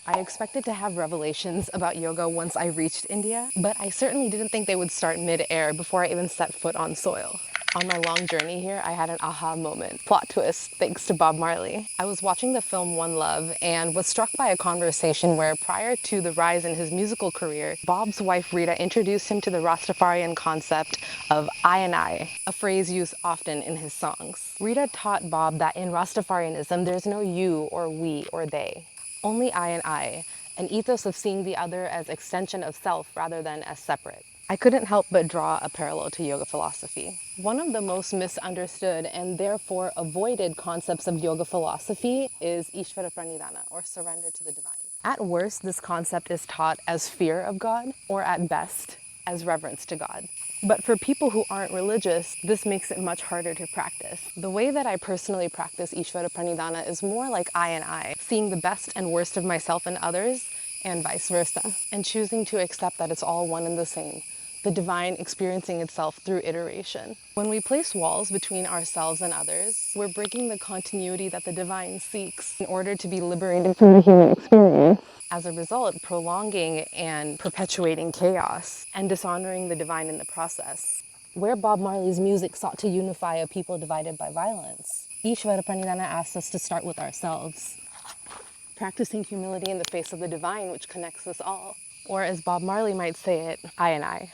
I expected to have revelations about yoga once I reached India, but I certainly didn't think they would start mid-air before I even set foot on soil. On my long journey here, I had an aha moment. Plot twist, thanks to Bob Marley. I was watching the film One Love and was struck by a conversation where, prior to the rise in his musical career, Bob's wife Rita introduced him to the Rastafarian concept of I and I, a phrase used often in his songs. Rita taught Bob that in Rastafarianism, there's no you or we or they. Only I and I, an ethos of seeing the other as extension of self rather than as separate. I couldn't help but draw a parallel to yoga philosophy. One of the most misunderstood and therefore avoided concepts of yoga philosophy is Ishvara Pranidhana, or surrender to the divine. At worst, this concept is taught as fear of God, or at best, as reverence to God. But for people who aren't religious, this makes it much harder to practice. The way that I personally practice Ishvara Pranidhana is more like I and I, seeing the best and worst of myself and others, and vice versa, and choosing to accept that it's all one and the same, the divine experiencing itself through iteration. When we place walls between ourselves and others, we're breaking the continuity that the divine seeks in order to be liberated from the human experience. As a result, prolonging and perpetuating chaos and dishonoring the divine in the process. Where Bob Marley's music sought to unify a people divided by violence, Ishvara Pranidhana asks us to start with ourselves, practicing humility in the face of the divine, which connects us all. Or as Bob Marley might say it, I and I.